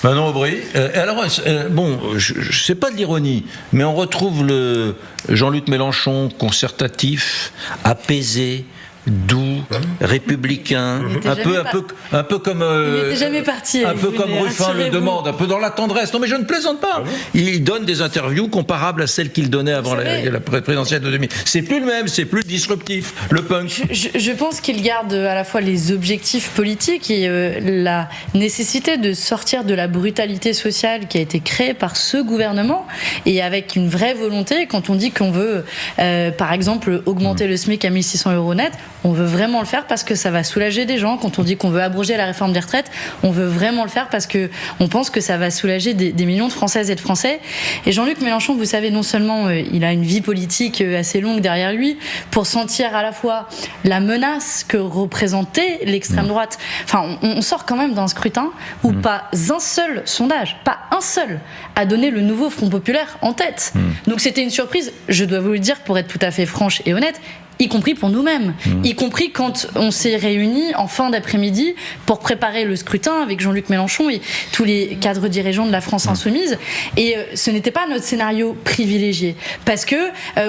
Manon Aubry. Alors, bon, c'est pas de l'ironie, mais on retrouve le Jean-Luc Mélenchon concertatif, apaisé, doux, républicain, un peu comme il n'était jamais parti, un peu comme Ruffin le demande, un peu dans la tendresse. Non, mais je ne plaisante pas. Il donne des interviews comparables à celles qu'il donnait avant la présidentielle de 2000. C'est plus le même, c'est plus disruptif. Le punk. Je pense qu'il garde à la fois les objectifs politiques et la nécessité de sortir de la brutalité sociale qui a été créée par ce gouvernement, et avec une vraie volonté. Quand on dit qu'on veut, par exemple, augmenter le SMIC à 1 600 € net, on veut vraiment le faire parce que ça va soulager des gens. Quand on dit qu'on veut abroger la réforme des retraites, on veut vraiment le faire parce qu'on pense que ça va soulager des millions de Françaises et de Français. Et Jean-Luc Mélenchon, vous savez, non seulement il a une vie politique assez longue derrière lui, pour sentir à la fois la menace que représentait l'extrême droite. Enfin, on sort quand même d'un scrutin où pas un seul sondage, pas un seul, a donné le nouveau Front Populaire en tête. Donc c'était une surprise, je dois vous le dire, pour être tout à fait franche et honnête, y compris pour nous-mêmes, y compris quand on s'est réunis en fin d'après-midi pour préparer le scrutin avec Jean-Luc Mélenchon et tous les cadres dirigeants de la France Insoumise. Et ce n'était pas notre scénario privilégié, parce que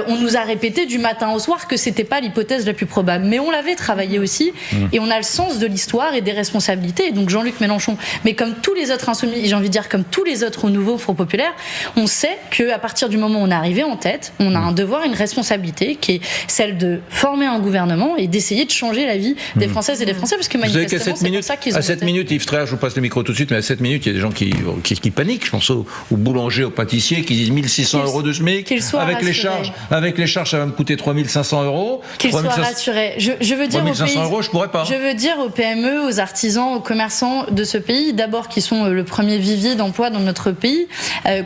on nous a répété du matin au soir que c'était pas l'hypothèse la plus probable. Mais on l'avait travaillé aussi, et on a le sens de l'histoire et des responsabilités. Et donc Jean-Luc Mélenchon, mais comme tous les autres insoumis, j'ai envie de dire comme tous les autres au nouveau Front Populaire, on sait qu'à partir du moment où on est arrivé en tête, on a un devoir, une responsabilité qui est celle de former un gouvernement et d'essayer de changer la vie des Françaises et des Français, parce que manifestement c'est pour ça qu'ils ont à 7 minutes, Yves Tréhard, je vous passe le micro tout de suite, mais à 7 minutes, il y a des gens qui paniquent. Je pense aux boulangers, aux pâtissiers qui disent 1 600 € de SMIC. Avec les charges, ça va me coûter 3 500 €. Qu'ils soient rassurés. Je veux dire 3 500 €, je pourrais pas. Je veux dire aux PME, aux artisans, aux commerçants de ce pays, d'abord, qui sont le premier vivier d'emploi dans notre pays,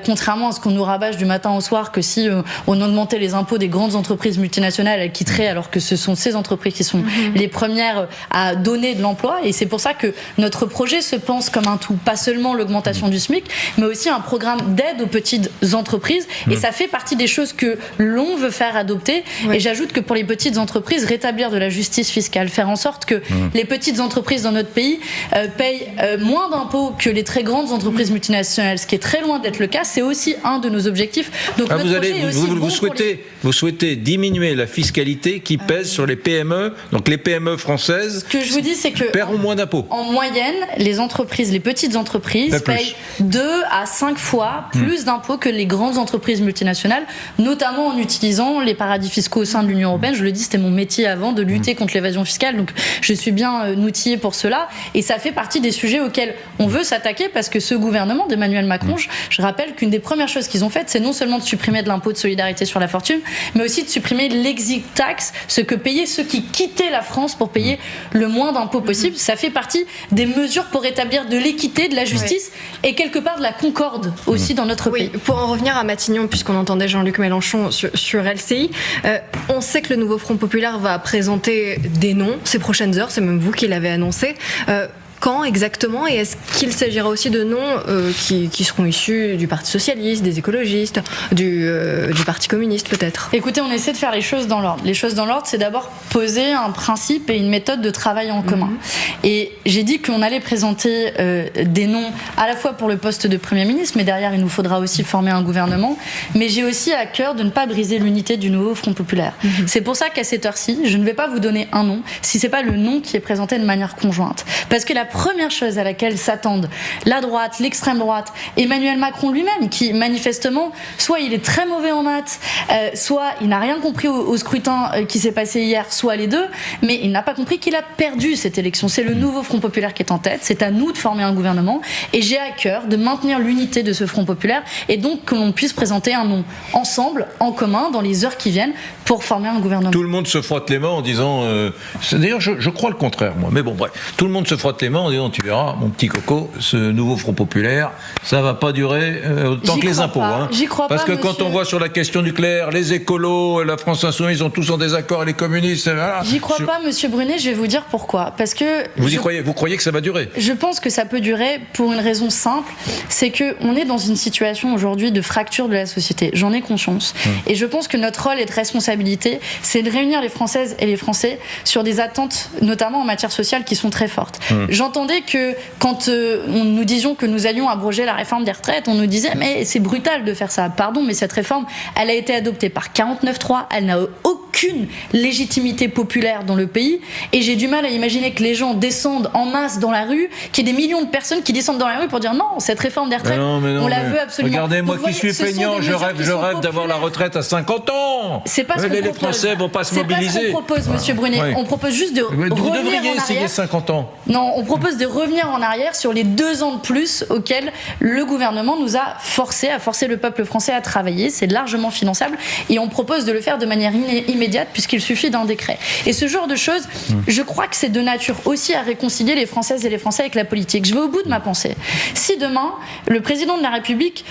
contrairement à ce qu'on nous rabâche du matin au soir, que si on augmentait les impôts des grandes entreprises multinationales, elles quitteraient, alors que ce sont ces entreprises qui sont les premières à donner de l'emploi. Et c'est pour ça que notre projet se pense comme un tout, pas seulement l'augmentation du SMIC, mais aussi un programme d'aide aux petites entreprises. Et ça fait partie des choses que l'on veut faire adopter. Et j'ajoute que pour les petites entreprises, rétablir de la justice fiscale, faire en sorte que les petites entreprises dans notre pays payent moins d'impôts que les très grandes entreprises multinationales, ce qui est très loin d'être le cas, c'est aussi un de nos objectifs. Donc vous souhaitez diminuer la fiscalité qui pèse sur les PME, donc les PME françaises. Ce que je vous dis, c'est que paieront moins d'impôts. En moyenne, les petites entreprises payent 2 à 5 fois plus d'impôts que les grandes entreprises multinationales, notamment en utilisant les paradis fiscaux au sein de l'Union européenne. Je le dis, c'était mon métier avant, de lutter contre l'évasion fiscale, donc je suis bien outillée pour cela, et ça fait partie des sujets auxquels on veut s'attaquer, parce que ce gouvernement d'Emmanuel Macron, je rappelle qu'une des premières choses qu'ils ont faites, c'est non seulement de supprimer de l'impôt de solidarité sur la fortune, mais aussi de supprimer l'exit tax, ce que payaient ceux qui quittaient la France pour payer le moins d'impôts possible. Ça fait partie des mesures pour rétablir de l'équité, de la justice et quelque part de la concorde aussi dans notre pays. Pour en revenir à Matignon, puisqu'on entendait Jean-Luc Mélenchon sur LCI, on sait que le nouveau Front Populaire va présenter des noms ces prochaines heures, c'est même vous qui l'avez annoncé. Quand exactement, et est-ce qu'il s'agira aussi de noms qui seront issus du Parti Socialiste, des écologistes, du Parti Communiste peut-être? Écoutez, on essaie de faire les choses dans l'ordre. Les choses dans l'ordre, c'est d'abord poser un principe et une méthode de travail en commun. Et j'ai dit qu'on allait présenter des noms à la fois pour le poste de Premier ministre, mais derrière il nous faudra aussi former un gouvernement. Mais j'ai aussi à cœur de ne pas briser l'unité du nouveau Front Populaire. C'est pour ça qu'à cette heure-ci, je ne vais pas vous donner un nom si c'est pas le nom qui est présenté de manière conjointe. Parce que la première chose à laquelle s'attendent la droite, l'extrême droite, Emmanuel Macron lui-même, qui manifestement, soit il est très mauvais en maths, soit il n'a rien compris au scrutin qui s'est passé hier, soit les deux, mais il n'a pas compris qu'il a perdu cette élection. C'est le nouveau Front Populaire qui est en tête, c'est à nous de former un gouvernement, et j'ai à cœur de maintenir l'unité de ce Front Populaire, et donc que l'on puisse présenter un nom ensemble, en commun, dans les heures qui viennent, pour former un gouvernement. Tout le monde se frotte les mains en disant... D'ailleurs, je crois le contraire, moi. Mais bon, bref. Tout le monde se frotte les mains en disant, tu verras, mon petit coco, ce nouveau Front Populaire, ça va pas durer autant que les impôts. J'y crois Parce pas, que quand on voit sur la question nucléaire, les écolos, la France Insoumise, ils sont tous en désaccord, les communistes... Voilà. J'y crois pas, monsieur Brunet, je vais vous dire pourquoi. Parce que... Vous croyez que ça va durer? Je pense que ça peut durer pour une raison simple, c'est qu'on est dans une situation aujourd'hui de fracture de la société. J'en ai conscience. Et je pense que notre rôle et de responsabilité, c'est de réunir les Françaises et les Français sur des attentes, notamment en matière sociale, qui sont très fortes. J'en j'entendais que quand nous disions que nous allions abroger la réforme des retraites, on nous disait mais c'est brutal de faire ça. Pardon, mais cette réforme, elle a été adoptée par 49.3, elle n'a aucune légitimité populaire dans le pays, et j'ai du mal à imaginer que les gens descendent en masse dans la rue, qu'il y ait des millions de personnes qui descendent dans la rue pour dire non, cette réforme des retraites, on la veut absolument. Regardez, moi Donc, qui suis peignant, je rêve d'avoir la retraite à 50 ans. C'est pas ce qu'on les propose. Français vont pas se mobiliser. C'est pas ce qu'on propose, Monsieur Brunet. Oui. On propose juste de Vous revenir devriez en essayer arrière. 50 ans. Non, on propose de revenir en arrière sur les 2 ans de plus auxquels le gouvernement nous a forcé le peuple français à travailler. C'est largement finançable et on propose de le faire de manière immédiate puisqu'il suffit d'un décret. Et ce genre de choses, je crois que c'est de nature aussi à réconcilier les Françaises et les Français avec la politique. Je vais au bout de ma pensée. Si demain, le président de la République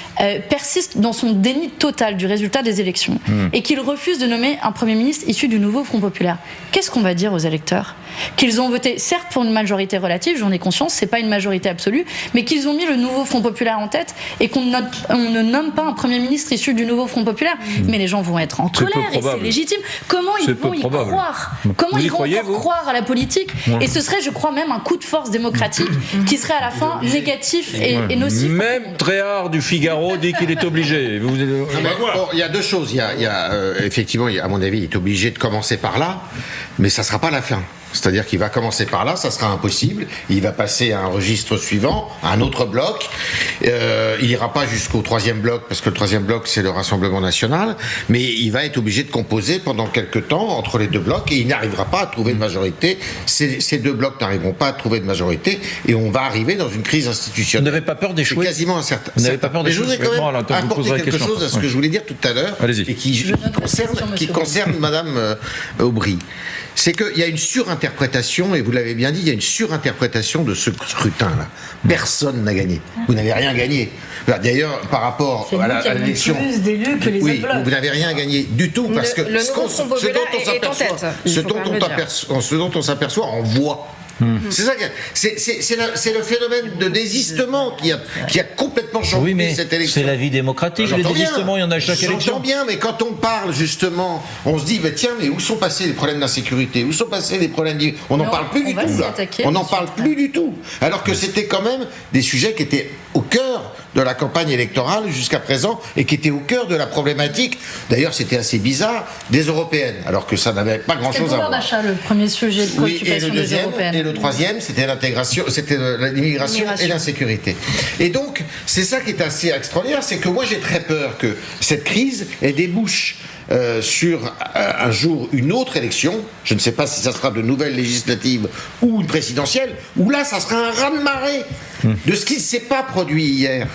persiste dans son déni total du résultat des élections et qu'il refuse de nommer un Premier ministre issu du nouveau Front populaire, qu'est-ce qu'on va dire aux électeurs? Qu'ils ont voté, certes pour une majorité relative, j'en ai conscience, c'est pas une majorité absolue, mais qu'ils ont mis le nouveau Front populaire en tête et qu'on ne nomme pas un Premier ministre issu du nouveau Front populaire. Mais les gens vont être en colère et c'est légitime. Comment ils vont y croire? Comment ils vont encore croire à la politique? Et ce serait, je crois, même un coup de force démocratique qui serait à la fin négatif et nocif. Même Tréhard du Figaro dit qu'il est obligé. Il y a 2 choses. Effectivement, à mon avis, il est obligé de commencer par là, mais ça ne sera pas la fin. C'est-à-dire qu'il va commencer par là, ça sera impossible. Il va passer à un registre suivant, à un autre bloc. Il n'ira pas jusqu'au 3e bloc, parce que le 3e bloc, c'est le Rassemblement national. Mais il va être obligé de composer pendant quelques temps entre les 2 blocs et il n'arrivera pas à trouver de majorité. Ces 2 blocs n'arriveront pas à trouver de majorité et on va arriver dans une crise institutionnelle. Vous n'avez pas peur d'échouer? C'est quasiment certain. Vous n'avez pas peur d'échouer? Je voudrais quand même apporter quelque chose à ce que je voulais dire tout à l'heure et qui concerne Madame Aubry. C'est qu'il y a une surinterprétation, et vous l'avez bien dit, il y a une surinterprétation de ce scrutin-là. Personne n'a gagné. Vous n'avez rien gagné. D'ailleurs, par rapport à l'élection... plus d'élus que les autres blocs. Vous n'avez rien gagné du tout, parce que ce dont on s'aperçoit en voix. C'est ça, c'est le phénomène de désistement qui a complètement changé cette élection. C'est la vie démocratique. Les désistements, il y en a à chaque élection. J'entends bien, mais quand on parle justement, on se dit, tiens, mais où sont passés les problèmes d'insécurité? Où sont passés les problèmes On n'en parle plus du tout, là. On n'en parle plus du tout. Alors que c'était quand même des sujets qui étaient au cœur de la campagne électorale jusqu'à présent et qui étaient au cœur de la problématique. D'ailleurs, c'était assez bizarre, des européennes, alors que ça n'avait pas grand-chose à voir. C'est le pouvoir d'achat, le premier sujet de préoccupation des européennes. Et le 3e, c'était l'intégration, c'était l'immigration et l'insécurité. Et donc, c'est ça qui est assez extraordinaire, c'est que moi j'ai très peur que cette crise elle débouche sur un jour une autre élection. Je ne sais pas si ça sera de nouvelles législatives ou une présidentielle, où là ça sera un raz-de-marée de ce qui ne s'est pas produit hier.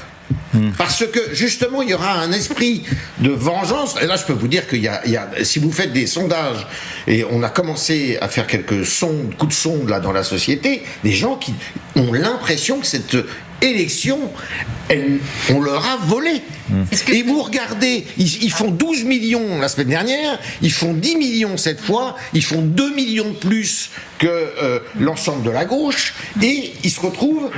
Parce que justement il y aura un esprit de vengeance. Et là je peux vous dire qu'il y a, si vous faites des sondages, et on a commencé à faire quelques coups de sonde là dans la société, des gens qui ont l'impression que cette élection, on leur a volé. Et vous regardez, ils font 12 millions la semaine dernière, ils font 10 millions cette fois, ils font 2 millions de plus que l'ensemble de la gauche, et ils se retrouvent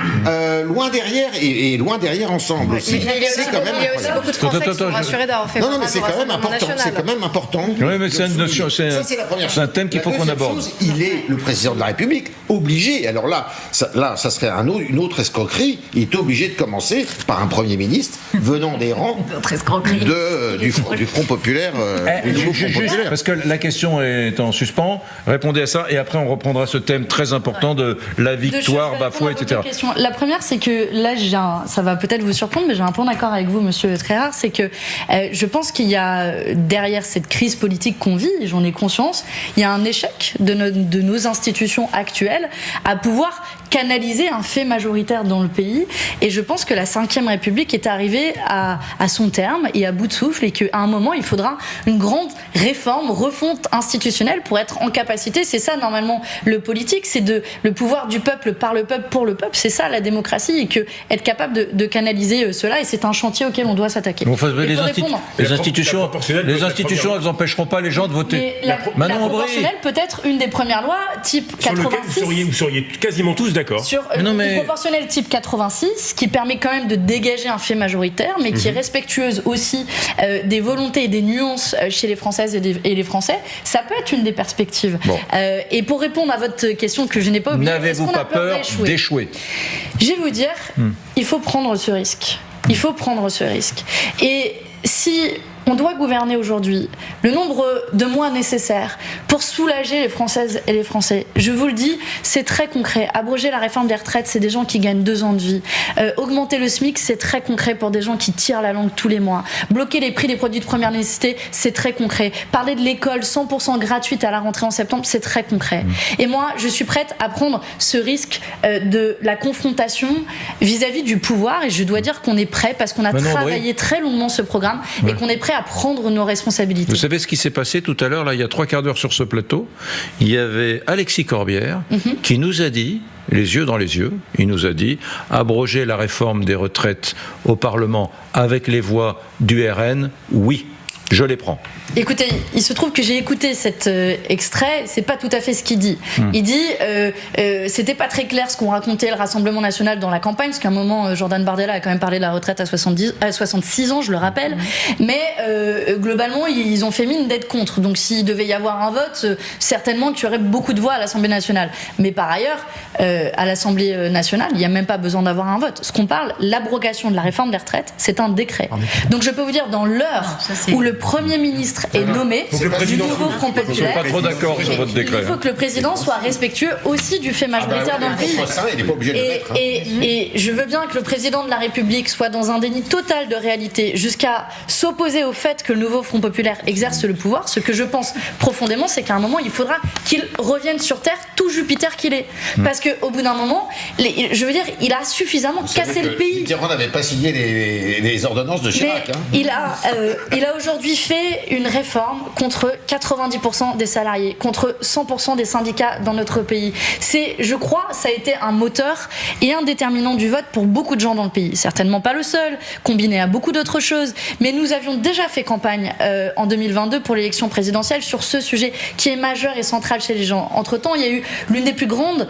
loin derrière, et loin derrière ensemble aussi. Il y a aussi beaucoup de Français qui sont rassurés d'avoir fait non, mais c'est quand même important. C'est quand même important. Oui, mais c'est une notion, c'est un thème qu'il faut qu'on aborde. Il est le président de la République obligé. Alors là, ça serait une autre escroquerie. Il est obligé de commencer par un Premier ministre venant des rangs du Front populaire, du nouveau Front populaire. Parce que la question est en suspens. Répondez à ça et après on reprendra ce thème très important de la victoire bafouée, etc. La première, c'est que là, ça va peut-être vous surprendre, mais j'ai un point d'accord avec vous, Monsieur Tréhard, c'est que je pense qu'il y a derrière cette crise politique qu'on vit, et j'en ai conscience, il y a un échec de nos institutions actuelles à pouvoir canaliser un fait majoritaire dans le pays. Et je pense que la Ve République est arrivée à son terme et à bout de souffle, et qu'à un moment, il faudra une grande refonte institutionnelle pour être en capacité. C'est ça, normalement, le politique, c'est le pouvoir du peuple, par le peuple, pour le peuple. C'est ça, la démocratie, et être capable de canaliser cela. Et c'est un chantier auquel on doit s'attaquer. Les institutions, elles n'empêcheront pas les gens de voter. La proportionnelle peut être une des premières lois, type 86. Vous seriez quasiment tous d'accord. Sur une proportionnelle type 86, qui permet quand même de dégager un fait majoritaire, mais qui est respectueuse aussi des volontés et des nuances chez les Françaises et les Français. Ça peut être une des perspectives. Et pour répondre à votre question que je n'ai pas oubliée. N'avez-vous pas peur d'échouer? Je vais vous dire, il faut prendre ce risque. Il faut prendre ce risque. Et si on doit gouverner aujourd'hui le nombre de mois nécessaires pour soulager les Françaises et les Français, je vous le dis, c'est très concret. Abroger la réforme des retraites, c'est des gens qui gagnent 2 ans de vie. Augmenter le SMIC, c'est très concret pour des gens qui tirent la langue tous les mois. Bloquer les prix des produits de première nécessité, c'est très concret. Parler de l'école 100% gratuite à la rentrée en septembre, c'est très concret. Et moi, je suis prête à prendre ce risque de la confrontation vis-à-vis du pouvoir, et je dois dire qu'on est prêt parce qu'on a travaillé très longuement ce programme et qu'on est prêt à prendre nos responsabilités. Vous savez ce qui s'est passé tout à l'heure, là, il y a 3/4 d'heure sur ce plateau, il y avait Alexis Corbière qui nous a dit, les yeux dans les yeux, il nous a dit abroger la réforme des retraites au Parlement avec les voix du RN, oui. Je les prends. Écoutez, il se trouve que j'ai écouté cet extrait, c'est pas tout à fait ce qu'il dit. Il dit, c'était pas très clair ce qu'ont raconté le Rassemblement National dans la campagne, parce qu'à un moment, Jordan Bardella a quand même parlé de la retraite à 66 ans, je le rappelle, mais globalement, ils ont fait mine d'être contre. Donc s'il devait y avoir un vote, certainement qu'il y aurait beaucoup de voix à l'Assemblée nationale. Mais par ailleurs, à l'Assemblée nationale, il n'y a même pas besoin d'avoir un vote. Ce qu'on parle, l'abrogation de la réforme des retraites, c'est un décret. Donc je peux vous dire, dans l'heure où le Premier ministre est nommé du nouveau Front Populaire. Je ne suis pas trop d'accord sur votre décret. Il faut que le président soit respectueux aussi du fait majoritaire dans le pays. Et je veux bien que le président de la République soit dans un déni total de réalité jusqu'à s'opposer au fait que le nouveau Front Populaire exerce le pouvoir. Ce que je pense profondément, c'est qu'à un moment, il faudra qu'il revienne sur Terre, tout Jupiter qu'il est. Parce qu'au bout d'un moment, je veux dire, il a suffisamment cassé le pays. Mitterrand n'avait pas signé les ordonnances de Chirac. Il a aujourd'hui fait une réforme contre 90% des salariés, contre 100% des syndicats dans notre pays. Je crois, ça a été un moteur et un déterminant du vote pour beaucoup de gens dans le pays. Certainement pas le seul, combiné à beaucoup d'autres choses. Mais nous avions déjà fait campagne en 2022 pour l'élection présidentielle sur ce sujet qui est majeur et central chez les gens. Entre-temps, il y a eu l'une des plus grandes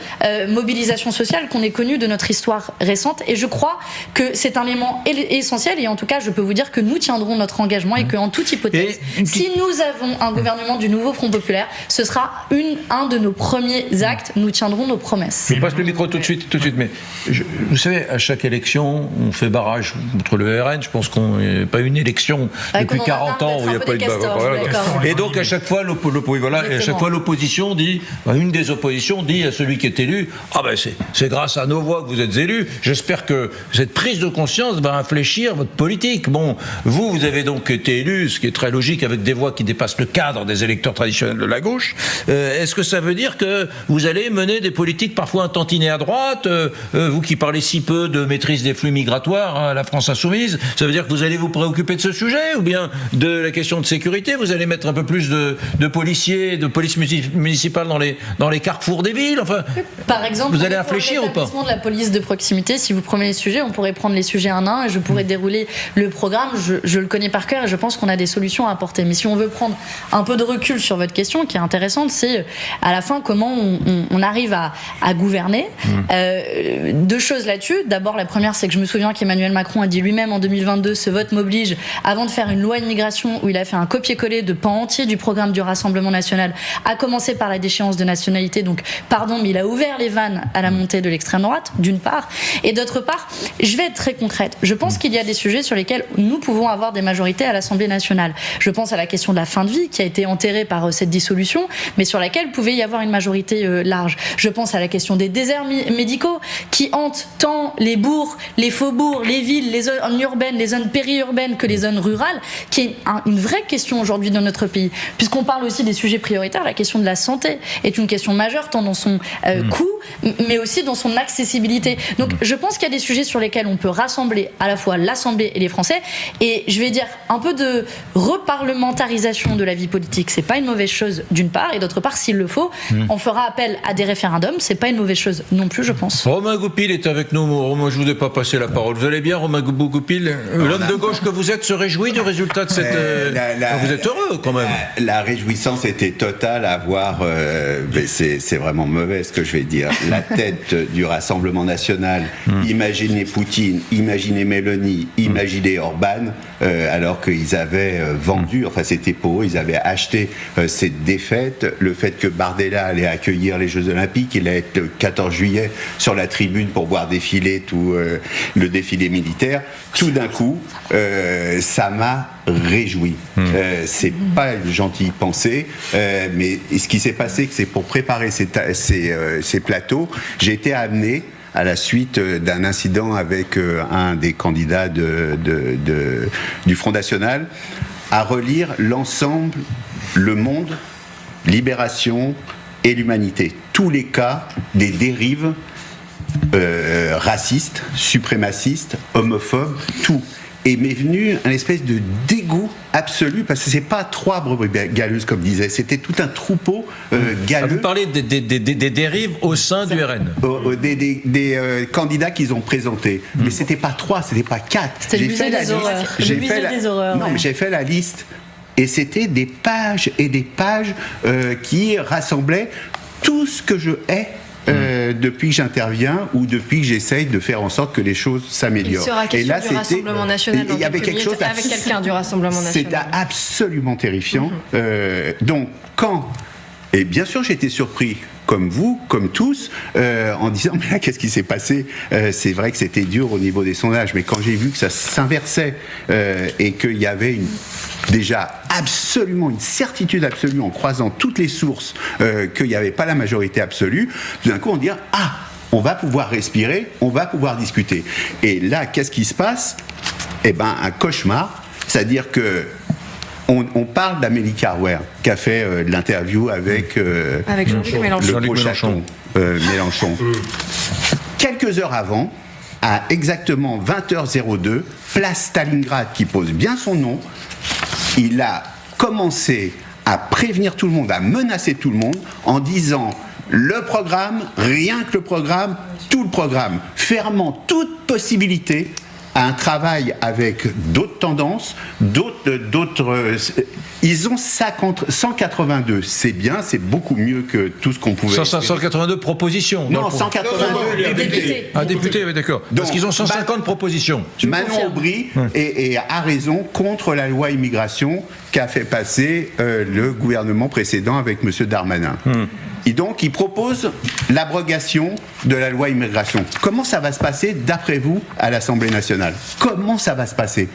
mobilisations sociales qu'on ait connues de notre histoire récente. Et je crois que c'est un élément essentiel. Et en tout cas, je peux vous dire que nous tiendrons notre engagement et qu'en toute hypothèse, si nous avons un gouvernement du nouveau Front Populaire, ce sera un de nos premiers actes. Nous tiendrons nos promesses. Je passe le micro tout de suite. Mais vous savez, à chaque élection, on fait barrage contre le RN. Je pense qu'on n'a pas eu une élection depuis 40 ans où il n'y a pas eu de barrage. Et donc à chaque fois, l'opposition dit, une des oppositions dit à celui qui est élu, c'est grâce à nos voix que vous êtes élus. J'espère que cette prise de conscience va infléchir votre politique. Bon, vous avez donc été élu, ce qui est très logique, avec des voix qui dépassent le cadre des électeurs traditionnels de la gauche. Est-ce que ça veut dire que vous allez mener des politiques parfois un tantinet à droite, vous qui parlez si peu de maîtrise des flux migratoires à la France insoumise, ça veut dire que vous allez vous préoccuper de ce sujet, ou bien de la question de sécurité, vous allez mettre un peu plus de policiers, de police municipale dans les carrefours des villes, enfin, par exemple, vous allez infléchir ou pas? De la police de proximité, si vous prenez les sujets, on pourrait prendre les sujets un à un et je pourrais dérouler le programme, je le connais par cœur et je pense qu'on a des solutions à apporter. Mais si on veut prendre un peu de recul sur votre question, qui est intéressante, c'est à la fin comment on arrive à gouverner. 2 choses là-dessus. D'abord, la première, c'est que je me souviens qu'Emmanuel Macron a dit lui-même en 2022, ce vote m'oblige, avant de faire une loi immigration où il a fait un copier-coller de pans entiers du programme du Rassemblement National, à commencer par la déchéance de nationalité. Donc, pardon, mais il a ouvert les vannes à la montée de l'extrême droite, d'une part. Et d'autre part, je vais être très concrète. Je pense qu'il y a des sujets sur lesquels nous pouvons avoir des majorités à l'Assemblée nationale. Je pense à la question de la fin de vie qui a été enterrée par cette dissolution, mais sur laquelle pouvait y avoir une majorité large. Je pense à la question des déserts médicaux qui hantent tant les bourgs, les faubourgs, les villes, les zones urbaines, les zones périurbaines que les zones rurales, qui est une vraie question aujourd'hui dans notre pays. Puisqu'on parle aussi des sujets prioritaires, la question de la santé est une question majeure tant dans son coût, mais aussi dans son accessibilité. Donc je pense qu'il y a des sujets sur lesquels on peut rassembler à la fois l'Assemblée et les Français, et je vais dire un peu de reparlementarisation de la vie politique, c'est pas une mauvaise chose d'une part, et d'autre part, s'il le faut, on fera appel à des référendums, c'est pas une mauvaise chose non plus, je pense. Romain Goupil est avec nous. Romain, je vous ai pas passé la parole. Vous allez bien, Romain Goupil? L'homme de gauche que vous êtes se réjouit du résultat de cette... vous êtes heureux quand même. La réjouissance était totale à voir... c'est vraiment mauvais ce que je vais dire. la tête du Rassemblement national, imaginez Poutine, imaginez Mélanie, imaginez Orban, alors qu'ils avaient vendu, enfin c'était pour eux, ils avaient acheté cette défaite, le fait que Bardella allait accueillir les Jeux Olympiques, il allait être le 14 juillet sur la tribune pour voir défiler tout le défilé militaire, tout d'un coup, ça m'a réjoui. C'est pas une gentille pensée, mais ce qui s'est passé, c'est pour préparer ces plateaux, j'ai été amené à la suite d'un incident avec un des candidats du Front National, à relire l'ensemble, Le Monde, Libération et l'Humanité. Tous les cas des dérives racistes, suprémacistes, homophobes, tout. Et m'est venu un espèce de dégoût absolu, parce que c'est pas 3 brebis galeuses comme disait, c'était tout un troupeau galeux. Vous parlez des dérives au sein du RN. Des candidats qu'ils ont présentés. Mais c'était pas 3, c'était pas 4. C'était le musée des horreurs. Mais j'ai fait la liste. Et c'était des pages et des pages qui rassemblaient tout ce que je hais depuis que j'interviens ou depuis que j'essaye de faire en sorte que les choses s'améliorent. Il sera question du Rassemblement National il y avait quelque chose avec quelqu'un du Rassemblement National. C'était absolument terrifiant. Donc et bien sûr j'étais surpris, comme vous, comme tous, en disant mais là qu'est-ce qui s'est passé, c'est vrai que c'était dur au niveau des sondages, mais quand j'ai vu que ça s'inversait et qu'il y avait déjà absolument une certitude absolue en croisant toutes les sources qu'il n'y avait pas la majorité absolue, tout d'un coup on dit on va pouvoir respirer, on va pouvoir discuter. Et là qu'est-ce qui se passe ? Eh ben un cauchemar, c'est-à-dire que on parle d'Amélie Carrère qui a fait l'interview avec Jean-Luc Mélenchon. Le gros chaton Mélenchon. Quelques heures avant, à exactement 20h02, place Stalingrad, qui pose bien son nom, il a commencé à prévenir tout le monde, à menacer tout le monde en disant le programme, rien que le programme, tout le programme, fermant toute possibilité à un travail avec d'autres tendances, ils ont 182, c'est bien, c'est beaucoup mieux que tout ce qu'on pouvait... 182 propositions. Non, 182 députés. Ah, députés, oui, d'accord. Parce qu'ils ont 150 propositions. Manon Aubry a raison contre la loi immigration qu'a fait passer le gouvernement précédent avec M. Darmanin. Et donc, il propose l'abrogation de la loi immigration. Comment ça va se passer, d'après vous, à l'Assemblée nationale ? Comment ça va se passer ?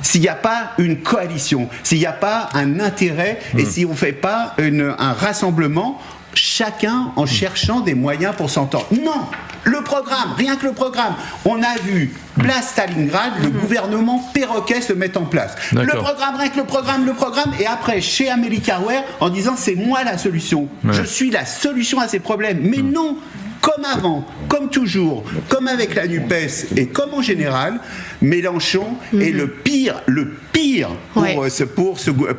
S'il n'y a pas une coalition, s'il n'y a pas un intérêt, et si on ne fait pas un rassemblement, chacun en cherchant des moyens pour s'entendre. Non ! Le programme, rien que le programme. On a vu, place Stalingrad, le gouvernement Perroquet se mettre en place. D'accord. Le programme, rien que le programme, et après, chez Amélie Carrère, en disant c'est moi la solution. Ouais. Je suis la solution à ces problèmes. Mais non, comme avant, comme toujours, comme avec la NUPES et comme en général, Mélenchon est le pire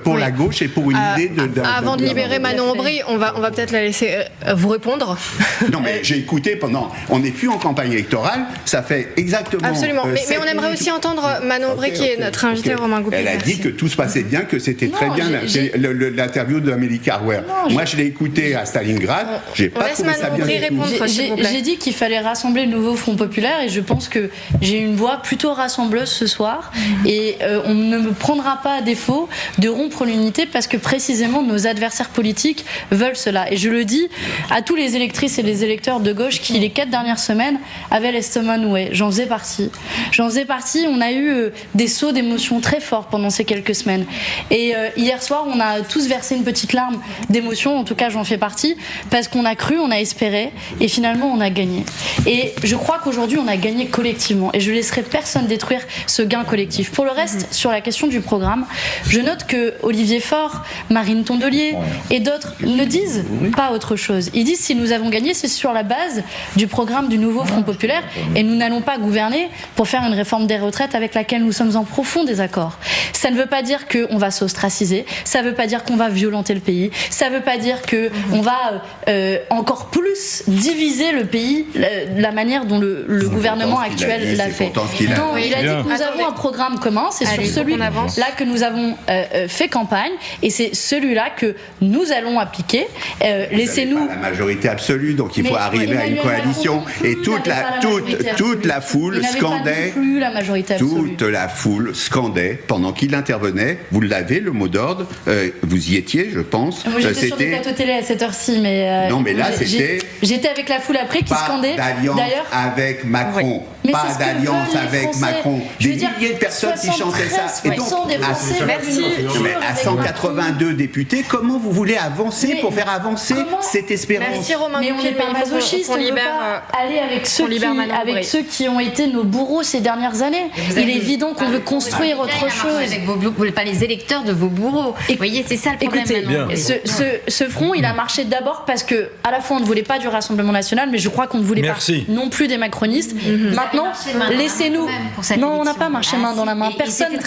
pour la gauche et pour une idée Avant de libérer Manon Aubry, on va peut-être la laisser vous répondre. Non, mais j'ai écouté pendant... On n'est plus en campagne électorale, ça fait exactement... Absolument, mais on aimerait aussi entendre Manon Aubry, qui est notre invité, Romain Goupil. Elle a dit que tout se passait bien, que c'était très bien l'interview d'Amélie Carrère. Moi, je l'ai écouté à Stalingrad, j'ai pas trouvé ça bien. J'ai dit qu'il fallait rassembler le nouveau Front Populaire, et je pense que j'ai une voix plutôt rassembleuse ce soir, et on ne me prendra pas à défaut de rompre l'unité, parce que précisément nos adversaires politiques veulent cela. Et je le dis à tous les électrices et les électeurs de gauche qui, les 4 dernières semaines, avaient l'estomac noué. J'en faisais partie. On a eu des sauts d'émotions très forts pendant ces quelques semaines. Et hier soir, on a tous versé une petite larme d'émotion, en tout cas j'en fais partie, parce qu'on a cru, on a espéré, et finalement on a gagné. Et je crois qu'aujourd'hui on a gagné collectivement, et je laisserai personne détruire ce gain collectif. Pour le reste, sur la question du programme, je note que Olivier Faure, Marine Tondelier et d'autres ne disent pas autre chose. Ils disent si nous avons gagné, c'est sur la base du programme du nouveau Front Populaire, et nous n'allons pas gouverner pour faire une réforme des retraites avec laquelle nous sommes en profond désaccord. Ça ne veut pas dire qu'on va s'ostraciser, ça ne veut pas dire qu'on va violenter le pays, ça ne veut pas dire qu'on va encore plus diviser le pays, la manière dont le gouvernement actuel l'a fait. Non, il a dit que nous avons un programme commun, c'est sur celui-là que nous avons fait campagne, et c'est celui-là que nous allons appliquer. Laissez-nous la majorité absolue, donc il faut arriver à une coalition, et toute la foule scandait, toute la foule scandait pendant qu'il intervenait. Vous l'avez, le mot d'ordre, vous y étiez, je pense. Moi, j'étais sur le plateau télé à cette heure-ci, mais non, mais là c'était. J'étais avec la foule après qui scandait. D'ailleurs, avec Macron. Oui. Pas d'alliance avec Macron. Des milliers de personnes qui chantaient ça. Et donc, à 182 députés, comment vous voulez avancer pour faire avancer cette espérance? Merci Romain. Mais on n'est pas masochiste, on ne veut pas aller avec ceux qui ont été nos bourreaux ces dernières années. Il est évident qu'on veut construire autre chose. Vous voulez pas les électeurs de vos bourreaux. Vous voyez, c'est ça le problème. Écoutez, ce front, il a marché d'abord parce que, à la fois, on ne voulait pas du Rassemblement national, mais je crois qu'on ne voulait pas non plus des macronistes. Maintenant, laissez-nous. Non, on n'a pas marché main dans la main. Personne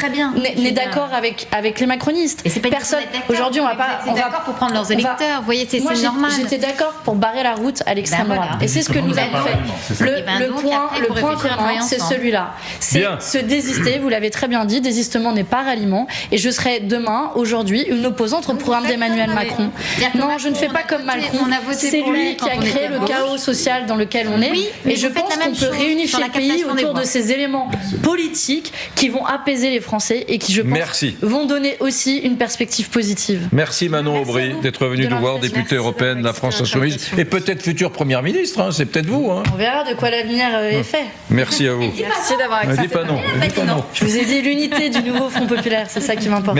n'est d'accord avec les macronistes. Personne. Aujourd'hui, on va pas. On va pour prendre leurs électeurs. Vous voyez, c'est normal. J'étais d'accord pour barrer la route à l'extrême droite. Et c'est ce que nous avons fait. Le point commun, c'est celui-là. C'est se désister. Vous l'avez très bien dit. Désistement n'est pas ralliement. Et je serai demain, aujourd'hui, une opposante au programme d'Emmanuel Macron. Non, je ne fais pas comme Macron. C'est lui qui a créé le chaos social dans lequel on est. Et je pense qu'on peut réunifier le pays autour de ces éléments politiques qui vont apaiser les Français et qui, je pense, vont donner aussi une perspective positive. Merci Manon Aubry d'être venue nous voir, députée européenne de la France Insoumise et peut-être future première ministre, hein, c'est peut-être vous. Hein. On verra de quoi l'avenir est fait. Merci à vous. Merci d'avoir accepté. Dis pas non. Je vous ai dit l'unité du nouveau Front populaire, c'est ça qui m'importe.